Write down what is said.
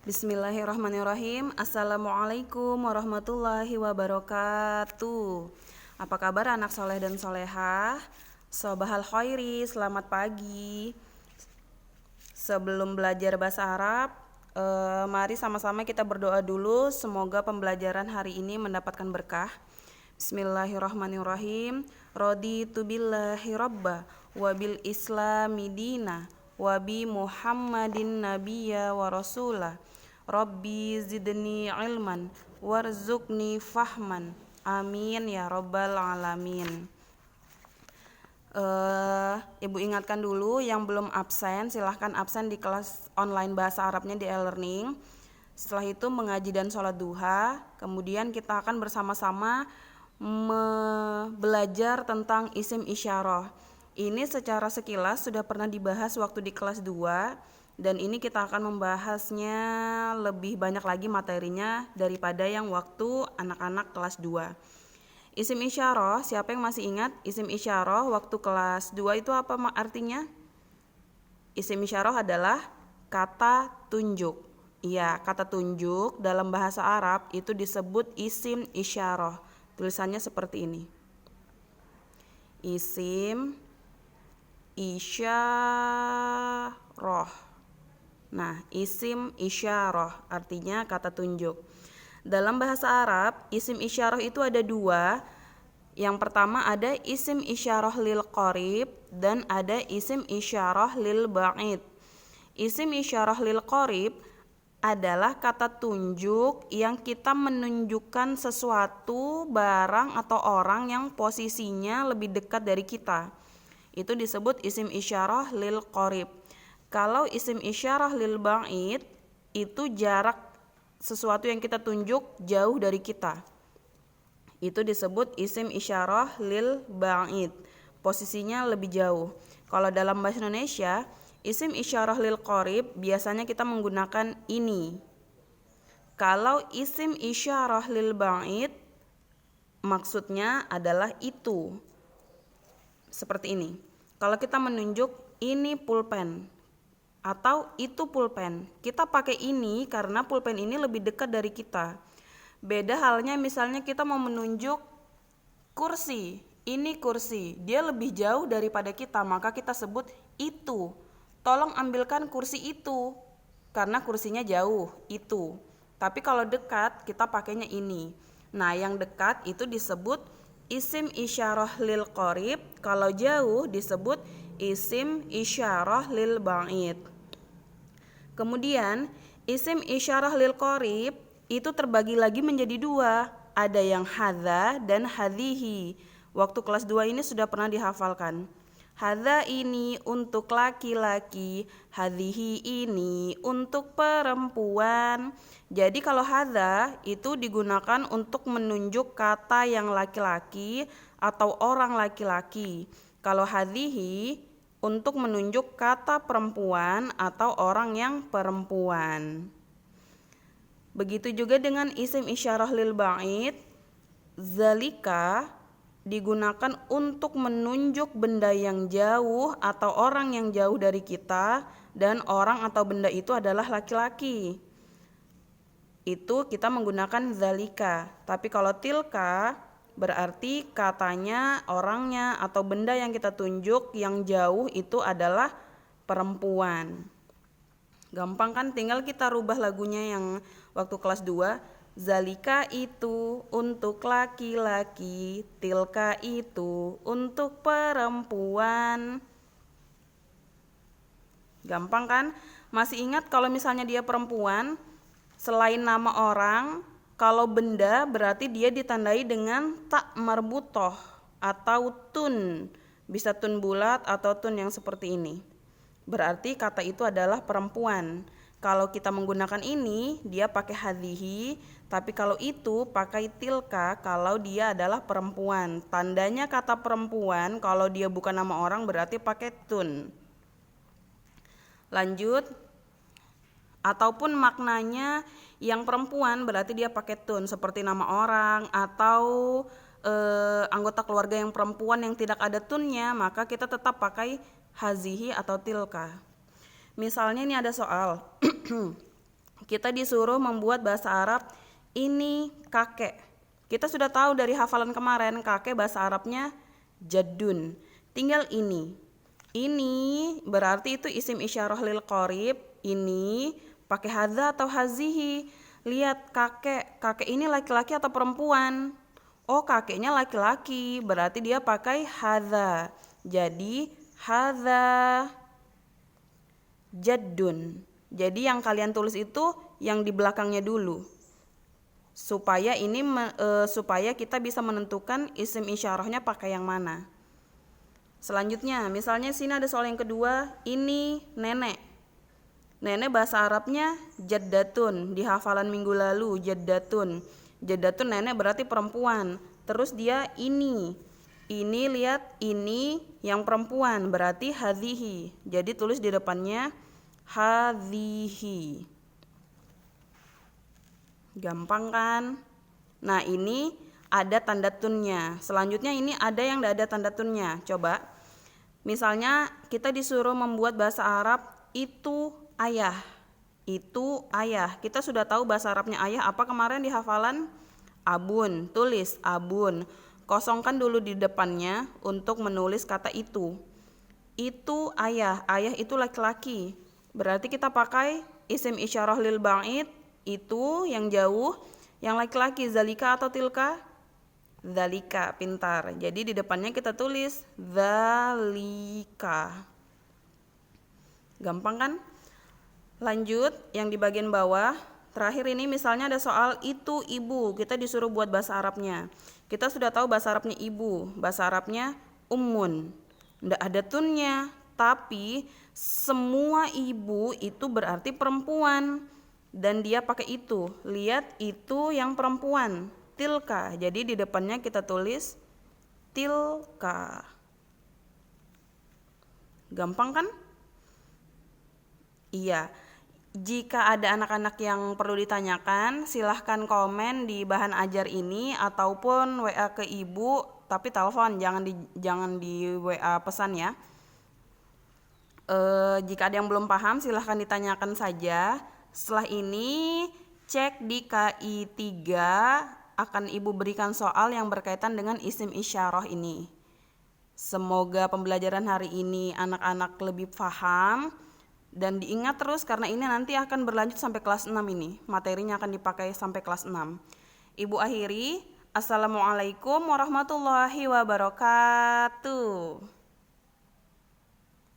Bismillahirrahmanirrahim. Assalamualaikum warahmatullahi wabarakatuh. Apa kabar anak soleh dan solehah? Sobahal khairi, selamat pagi. Sebelum belajar bahasa Arab, mari sama-sama kita berdoa dulu. Semoga pembelajaran hari ini mendapatkan berkah. Bismillahirrahmanirrahim. Raditu billahi rabba wa bil islami dina wa bi Muhammadin nabiyya wa rasulah. Rabbi zidni ilman warzuqni fahman. Amin ya rabbal alamin. Ibu ingatkan dulu yang belum absen, silahkan absen di kelas online bahasa Arabnya di e-learning. Setelah itu mengaji dan sholat duha. Kemudian kita akan bersama-sama belajar tentang isim isyarah. Ini secara sekilas sudah pernah dibahas waktu di kelas 2. Dan ini kita akan membahasnya lebih banyak lagi materinya daripada yang waktu anak-anak kelas 2. Isim isyarah, siapa yang masih ingat? Isim isyarah waktu kelas 2 itu apa artinya? Isim isyarah adalah kata tunjuk. Iya, kata tunjuk dalam bahasa Arab itu disebut isim isyarah. Tulisannya seperti ini. Isim isyarah. Nah, isim isyarah artinya kata tunjuk. Dalam bahasa Arab, isim isyarah itu ada dua. Yang pertama ada isim isyarah lil qarib dan ada isim isyarah lil ba'id. Isim isyarah lil qarib adalah kata tunjuk yang kita menunjukkan sesuatu, barang atau orang yang posisinya lebih dekat dari kita. Itu disebut isim isyarah lil qarib. Kalau isim isyarah lil ba'id itu jarak sesuatu yang kita tunjuk jauh dari kita. Itu disebut isim isyarah lil ba'id. Posisinya lebih jauh. Kalau dalam bahasa Indonesia, isim isyarah lil qarib biasanya kita menggunakan ini. Kalau isim isyarah lil ba'id maksudnya adalah itu. Seperti ini. Kalau kita menunjuk ini pulpen atau itu pulpen, kita pakai ini karena pulpen ini lebih dekat dari kita. Beda halnya misalnya kita mau menunjuk kursi, ini kursi, dia lebih jauh daripada kita, maka kita sebut itu. Tolong ambilkan kursi itu, karena kursinya jauh, itu. Tapi kalau dekat kita pakainya ini. Nah, yang dekat itu disebut isim isyarah lil qarib, kalau jauh disebut isim isyarah lil ba'id. Kemudian isim isyarah lil qarib itu terbagi lagi menjadi dua. Ada yang hadza dan hadhihi. Waktu kelas 2 ini sudah pernah dihafalkan. Hadza ini untuk laki-laki, hadhihi ini untuk perempuan. Jadi kalau hadza itu digunakan untuk menunjuk kata yang laki-laki atau orang laki-laki. Kalau hadhihi untuk menunjuk kata perempuan atau orang yang perempuan. Begitu juga dengan isim isyarah lil ba'id. Zalika digunakan untuk menunjuk benda yang jauh atau orang yang jauh dari kita, dan orang atau benda itu adalah laki-laki. Itu kita menggunakan zalika. Tapi kalau tilka berarti katanya, orangnya atau benda yang kita tunjuk yang jauh itu adalah perempuan. Gampang kan, tinggal kita rubah lagunya yang waktu kelas 2. Zalika itu untuk laki-laki, tilka itu untuk perempuan. Gampang kan? Masih ingat kalau misalnya dia perempuan, selain nama orang, kalau benda berarti dia ditandai dengan tak marbutoh atau tun. Bisa tun bulat atau tun yang seperti ini. Berarti kata itu adalah perempuan. Kalau kita menggunakan ini, dia pakai hadhihi. Tapi kalau itu pakai tilka kalau dia adalah perempuan. Tandanya kata perempuan, kalau dia bukan nama orang berarti pakai tun. Lanjut. Ataupun maknanya yang perempuan berarti dia pakai tun, seperti nama orang atau anggota keluarga yang perempuan yang tidak ada tunnya, maka kita tetap pakai hazihi atau tilka. Misalnya ini ada soal kita disuruh membuat bahasa Arab ini kakek. Kita sudah tahu dari hafalan kemarin kakek bahasa Arabnya jaddun. Tinggal ini. Ini berarti itu isim isyarah lil qarib. Ini pakai hadza atau hazihi. Lihat kakek. Kakek ini laki-laki atau perempuan? Oh, kakeknya laki-laki. Berarti dia pakai hadza. Jadi hadza jaddun. Jadi yang kalian tulis itu yang di belakangnya dulu. Supaya supaya kita bisa menentukan isim isyarahnya pakai yang mana. Selanjutnya, misalnya sini ada soal yang kedua, ini nenek. Nenek bahasa Arabnya jaddatun, di hafalan minggu lalu jaddatun. Jaddatun nenek berarti perempuan. Terus dia ini. Ini lihat ini yang perempuan berarti hadhihi. Jadi tulis di depannya hadhihi. Gampang kan? Nah, ini ada tanda tunnya. Selanjutnya ini ada yang tidak ada tanda tunnya. Coba. Misalnya kita disuruh membuat bahasa Arab itu ayah. Itu ayah. Kita sudah tahu bahasa Arabnya ayah apa kemarin di hafalan? Abun. Tulis abun. Kosongkan dulu di depannya untuk menulis kata itu. Itu ayah. Ayah itu laki-laki. Berarti kita pakai isim isyarah lil ba'id. Itu yang jauh, yang laki-laki zalika atau tilka? Zalika, pintar. Jadi di depannya kita tulis zalika. Gampang kan? Lanjut yang di bagian bawah. Terakhir ini misalnya ada soal itu ibu. Kita disuruh buat bahasa Arabnya. Kita sudah tahu bahasa Arabnya ibu. Bahasa Arabnya ummun. Nggak ada tunnya. Tapi semua ibu itu berarti perempuan. Dan dia pakai itu. Lihat itu yang perempuan. Tilka. Jadi di depannya kita tulis tilka. Gampang kan? Iya. Jika ada anak-anak yang perlu ditanyakan, silahkan komen di bahan ajar ini ataupun WA ke ibu, tapi telepon, jangan di WA pesan ya. Jika ada yang belum paham, silahkan ditanyakan saja. Setelah ini cek di KI 3 akan ibu berikan soal yang berkaitan dengan isim isyarah ini. Semoga pembelajaran hari ini anak-anak lebih paham dan diingat terus karena ini nanti akan berlanjut sampai kelas 6 ini. Materinya akan dipakai sampai kelas 6. Ibu akhiri, Assalamualaikum warahmatullahi wabarakatuh.